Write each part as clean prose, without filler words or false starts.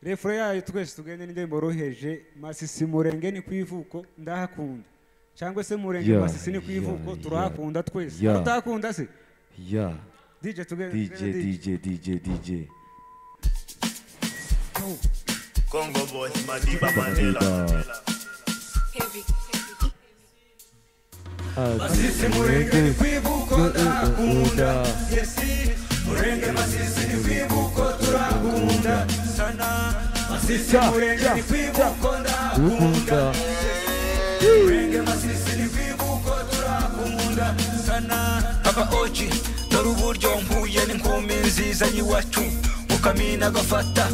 refure yayo twese tugende n'indirimbo roheje Masisi Murenge ni kwivuko ndahakunda cyangwa se Murenge Masisi ni kwivuko turahakunda twese utakunda se DJ tugende DJ Congo boy Madiba Mandela Heavy Masisi Murenge ni kwivuko ndahakunda Murenge Masisi ni kwivuko turahakunda sana Masisi Murenge ni kwivuko ndahakunda Murenge Masisi ni kwivuko turahakunda sana Papa Oji dore uburyo mpuye n'inkumi nziza y'iwacu mukamina gafata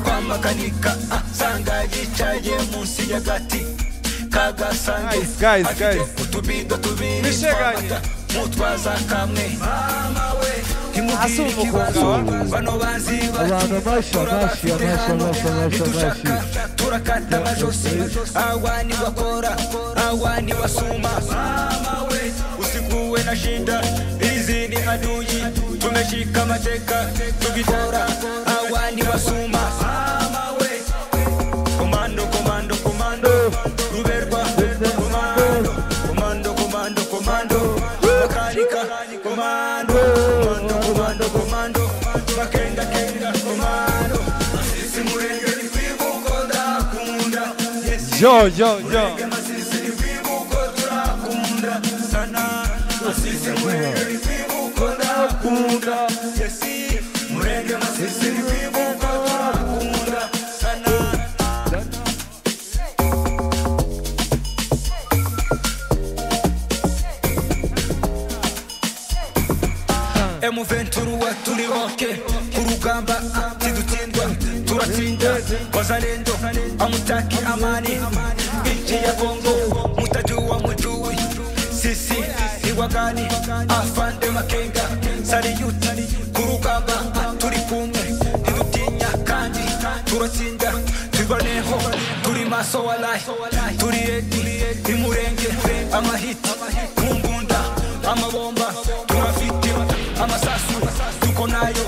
kwa makanika sanga yicaye munsi y'agati kagasange guys utubido tubiri mutwaza kamwe mama we bano banzi bashaka turakata amajosi awani wakora awani wasuma mama we usikuwe na shinda hizi ni adui tumeshika mateka tukitora awani wasuma mama we komando ruberwa komando bakarika komando bakenga komando Masisi Murenge ni kwivuko ndakunda yo Masisi ni kwivuko turakunda sana Masisi Murenge ni kwivuko ndakunda Murenge Masisi ni kwivuko turakunda sana Muventuru wa turi hoke kurugamba tidutindwa turatsinda wazalendo amutaki amani nchi ya Kongo mutajua mujui sisi ni wagani afande makenga saliyuti kurugamba turi kumwe tidutinya kandi turatsinda tubaneho turi maso walai turi edi imurenge amahiti kumbunda amabomba turafite amasasu tuko nayo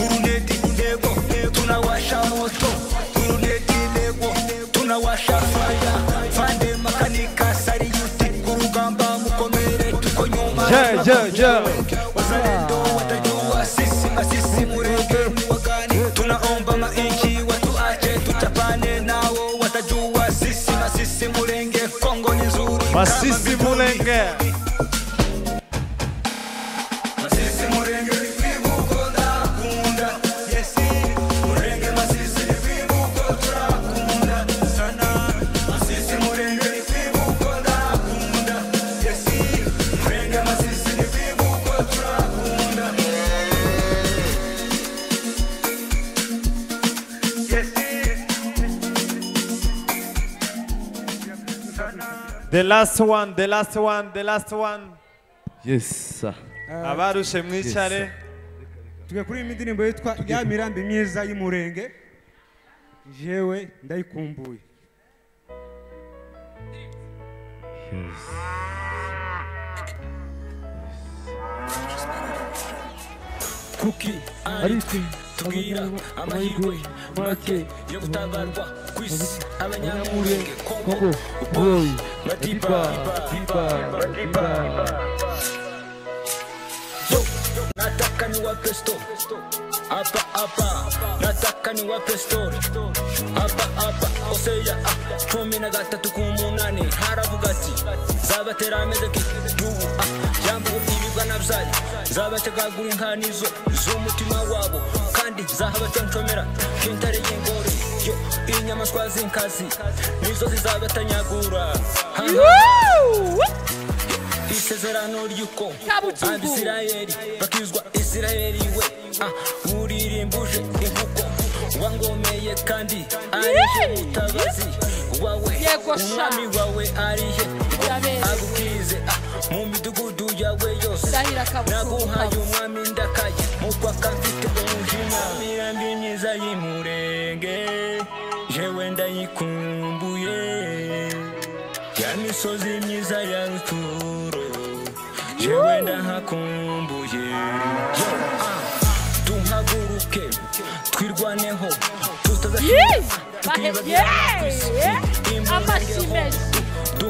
uruneti lego tunawasha moto uruneti lego tunawasha fire fande makanika sariyuti kurugamba mukomere tuko nyuma wazalendo watajua sisi Masisi Murenge wagani tunaomba mainchi watu ache tutapane nao watajua sisi Masisi Murenge Kongo ni nzuri Masisi Murenge The last one. Yes, sir. Abarushe mwicare. Tuge kuri indirimbo yitwa ya mirambi myiza y'Umurenge. Jewe ndayikumbuye. Yes. Kuki ariko tubwira amahirwe make yo gutabarwa kwisi abanyamurenge Kongo boy Madiba nataka ni wa pesto apa nataka ni wa pesto apa oseya 13 ku munani haravuga ati zabatera ameze kidubu jambo ibigwa nabzali zabategagura inkanizo z'umutima wabo kandi zahabatonchomera kintare y'ingore yo inyamaswa zinkazi nizo zizabatanyagura isezerano ryuko Abisirayeli bakizwa Isirayeli we uririmbuje inkuko wangomeye kandi arihe mutabazi wawe umwami wawe arihe agukize mu midugudu yawe yose naguhaye umwami ndakaye mukwa kamfite umujima mirambi myiza y'Umurenge jewe ndayikumbuye ya misozi myiza ya Ruturo jewe ndahakumbuye twirwaneho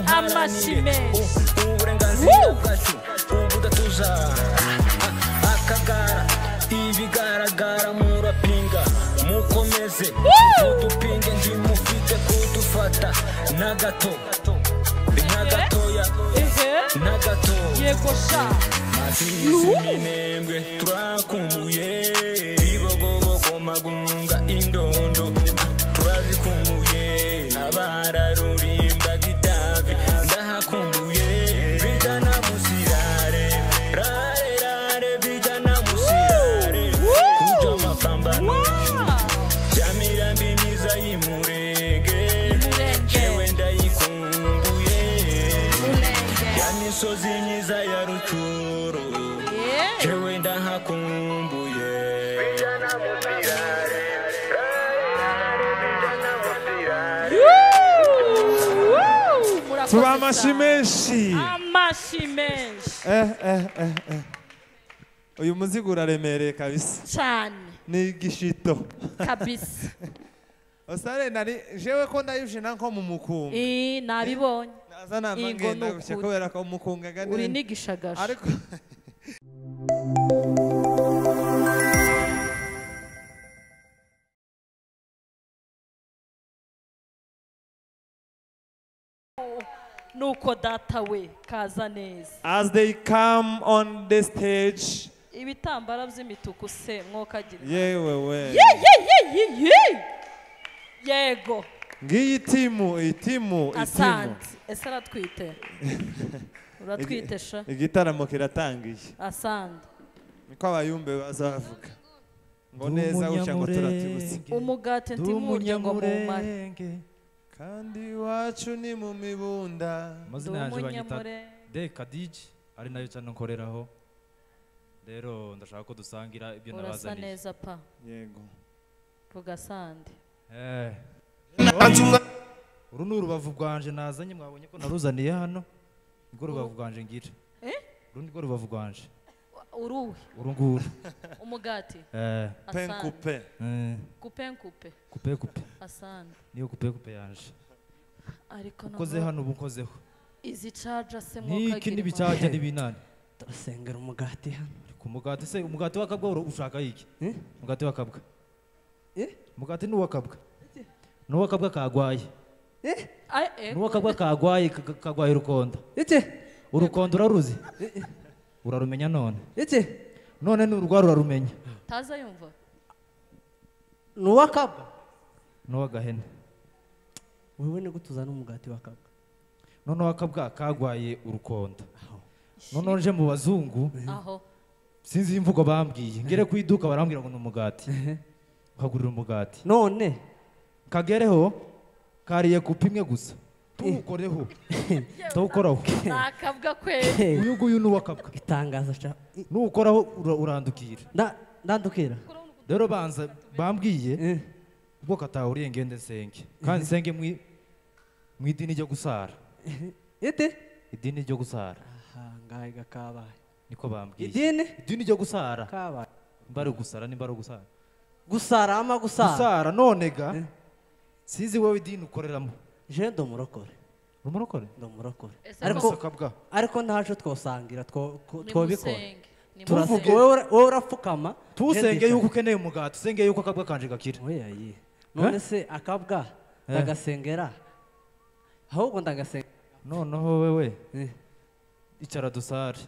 amashimeshi uburenganzira bwacu ubudatuza akagara ibigaragara murapinga mukomeze mudupinge ndimufite kudufata nagato nagatoya nagato yego sha minembwe turakumbuye ibogobogo magunga indondo turazikumbuye abararurimba gitavi ndahakumbuye bijana musirare rare rare bijana musirare kuja mapambano jamirambi myiza y'imurenge ewe ndayikumbuye yamisozi myiza ya rucuro ewe ndahakumbuye bijana musirare tuba amashimeshi uyu muzigo uraremereye kabisa cyane ni igishito kabisa osare nari jewe ko ndayushina nko mu mukunga nabibonye naza namangenda gushe kubera ko umukunga gane uri nigishagasha ariko nuko data we kaza neza as they come on the stage ibitambara by'imituku se mwokagira yewe we yego ngiyi itimu asante ese aratwite uratwite sha igitaramo kiratangiye asante niko abayumbe bazavuga ngo neza uca ngo turatibutse umugati ntimurye ngo mumare kandi iwacu ni mu mibunda amazina yanjye banyita de kadiji ari nayo cyane nkoreraho rero ndashaka ko dusangira ibyo nabazaniye urasa neza pa yego vuga sande uru ni urubavu rwanje nazanye mwabonye ko naruzaniye hano nirwo rubavu rwanje ngira uru nirwo rubavu rwanje uruwe uru nguru umugati penkupe kupe asante niyo kupe yanje ariko ukoze hano ubu ukozeho izi charger se mwokagira niki n'ibicaja n'ibinani turasengera umugati hano ku mugati se umugati wakabwa ushaka iki umugati wakabwa umugati ni uwakabwa n'uwakabwa kagwaye n'uwakabwa kagwaye kagwaye urukonda urukonda uraruzi urarumenya none none n'urugwaro urarumenya taza yumva n'uwakabwa n'uwagahene wewe ni gutuzana umugati wakabwa none wakabwa kagwaye urukonda none nje mu bazungu aho sinzi imvugo bambwiye ngere ku iduka barambwira ngo ni umugati ukagurira umugati none kagereho kariye kupa imwe gusa tuwukoreho tuwukoraho nakabwa kweli uyu nguyu ni uwakabwa itangaza cha nuwukoraho urandukira ndandukira rero banza bambwiye ubwo katahuriye ngende nsenge kandi nsenge mu idini ryo gusara idini ryo gusara ngahe gakabaye niko bambwiye idini ryo gusara kabaye mbari gusara nimbari gusara gusara none ga sinzi wowe idini ukoreramo je ndo murokore rumurokore ndo murokore ariko ntaco twosangira twobikora tuvuge wowe urapfukama tusenge yuko ukeneye umugati usenge yuko akabwa kanje gakira oya none se akabwa ndagasengera ahubwo ndagasengera noneho wewe icara dusare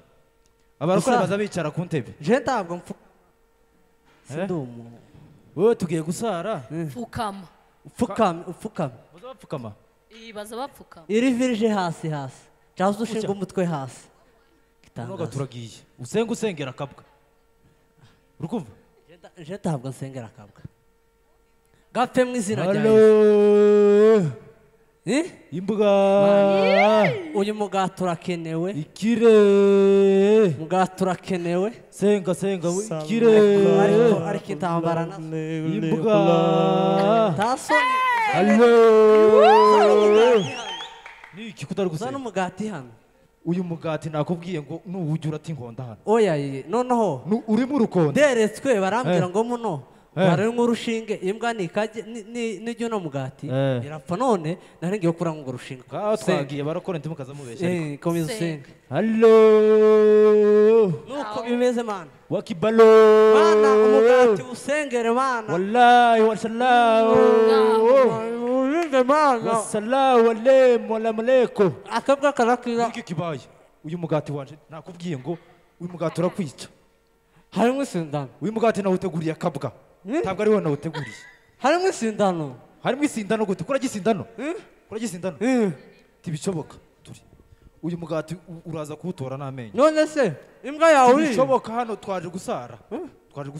abarokore baza bicara ku ntebe je ntabwo sindumu wowe tugiye gusara fukama bazapfukama baza bapfukama iri virije hasi cyangwa ushinga umutwe hasi noga turagiye usengera akabwa urukumva je ntabwo nsengera akabwa gapfe mu izina ryawe imbuga uyu mugati urakenewe ikire mugati urakenewe senga ikire ariko intambara imbuga tasoni niki kutari gusa n'umugati hano uyu mugati nakubwiye ngo nuwujya urata inkonda hano oya noneho urimo urukonda deretswe barambwira ngo muno hari nk'urushinge imbwa nijya uno mugati irapfa none nari ngiye kuranga urwo rushinge ngaho twagiye barakora ntimukaza mubeshya komeza usenge hallo nuko bimeze mana wakibalo mana umugati usengere mana wallahi wasallahu mana wasallahu alaykum akabwa karakira iki kibaye uyu mugati wanje nakubwiye ngo uyu mugati urakwica harimo isindano uyu mugati nawuteguriye akabwa ntabwo ari wowe nawuteguriye harimo isindano gute kuragisindano tibishoboka turi uyu mugati uraza kuwutora n'amenyo none se imbwa yawe uri bishoboka hano twaje gusara hano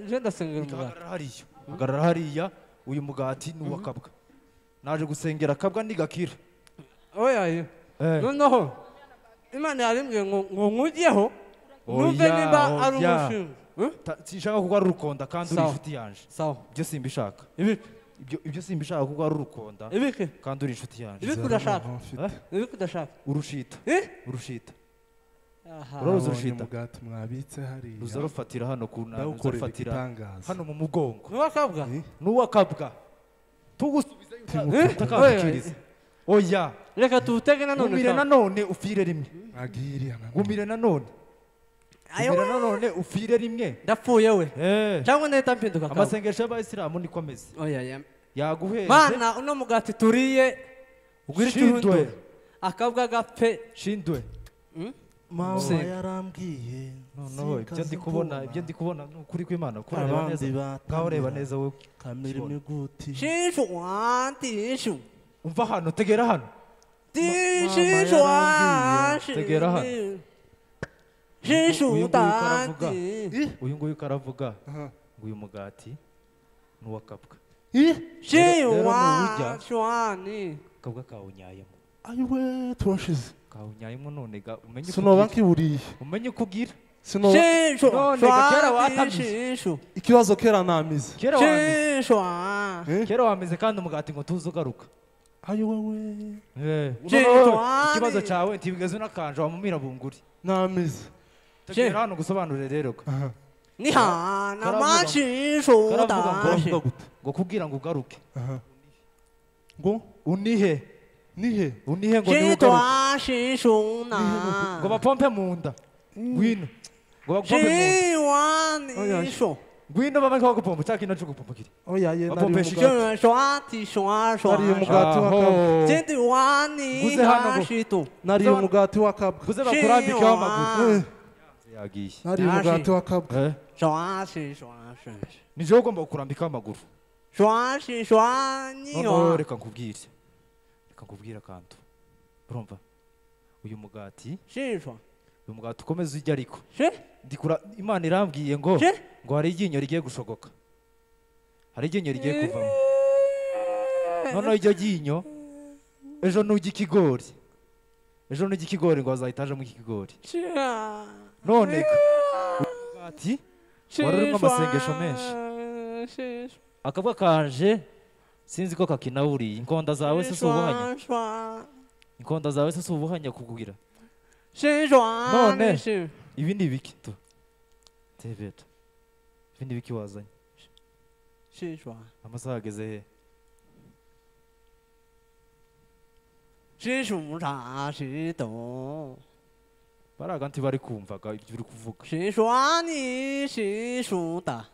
je ndasengera umugati hagarara hariya uyu mugati ni uw'akabwa naje gusengera akabwa nigakira oya noneho imana yarimbwiye ngo nkujyeho numve niba ari umushinga sinshaka kuko ari urukonda kandi uri inshuti yanje sawa ibyo simbishaka ibyo simbishaka kuko ari urukonda kandi uri inshuti yanje ibiki udashaka urushita uraruzi urushita umugati mwabitse hariya ruza rufatira hano ku ntara ruzafatira hano mu mugongo n'uwakabwa tugusubize utakakiriza oya reka tuwutege nanone gumire nanone ufire rimwe gumire nanone ufire rimwe ndapfuye we cyangwa nahita mpinduka kawe amasengesho y'abayisilamu niko ameze yaguheze mana uno mugati turiye ugwira ikirundo akabwa gapfe shindwe mama yarambwiye noneho ibyo ndi kubona ni ukuri kw'Imana kureba neza ngaho reba neza wowe kamera imiguti tishu umva hano tegera hano tegera hano uyu nguyu karavuga ngo uyu mugati ni uw'akabwa akabwa kawunyayemo ayiwe turashize kawunyayemo none umenye sinoba nkiburiye umenye uko ugira none kera watamize ikibazo kera namize kera wamize kandi umugati ngo tuze ugaruka ayiwe ikibazo cyawe ntibigeze unakanje wamumira bunguri namize tegera hano gusobanurire rero nihana mashisho karavuga ngo kubwira ngo ugaruke ngo unihe ngo niwe ugaruke ngo bapompe mu nda ngwino ngo bagupompe mu nda ngwino baba ko bagupompa cyangwa kino cyo gupompa kiri oya ye nari bapompesha umugati nari umugati w'akabwa guze bakurambikeho amaguru yagiye nari umugati w'akabwa ni jewe ugomba kukurambikaho amaguru noneho reka nkubwire akantu urumva uyu mugati ukomeza ujya ariko Imana irambwiye ngo hari iryinyo rigiye gushogoka hari iryinyo rigiye kuvamo noneho iryo ryinyo ejo nujya ikigori ngo bazahita ajemo ikigori none umugati wari urimo amasengesho menshi akabwa kanje sinzi ko kakinawuriye inkonda zawe se si ubuhanya kugwira none ibi ni ibiki tu tebeta ibi ni ibiki wazanye amasaha ageze he baraga nti bari kumvaga ibyo uri kuvuga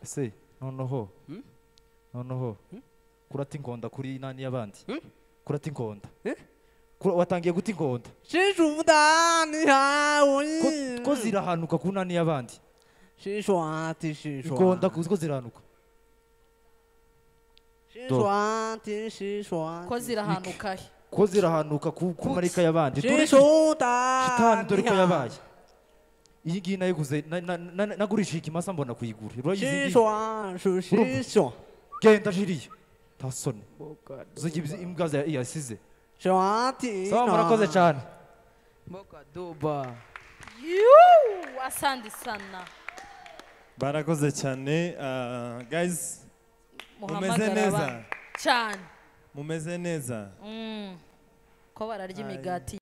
ese noneho kurata inkonda kuri nani y'abandi kurata inkonda watangiye guta inkonda ko zirahanuka ku nani y'abandi inkonda ko zirahanuka ko zirahanuka ku marika y'abandi shitani dore ko yabaye iyi ngiyi nayiguze nagurishije ikimasa mbona kuyigura genda jiriya nta soni zugira imbwa yasize sawa murakoze cyane asante sana barakoze cyane guys mumeze neza cyane mumeze neza ko bararya imigati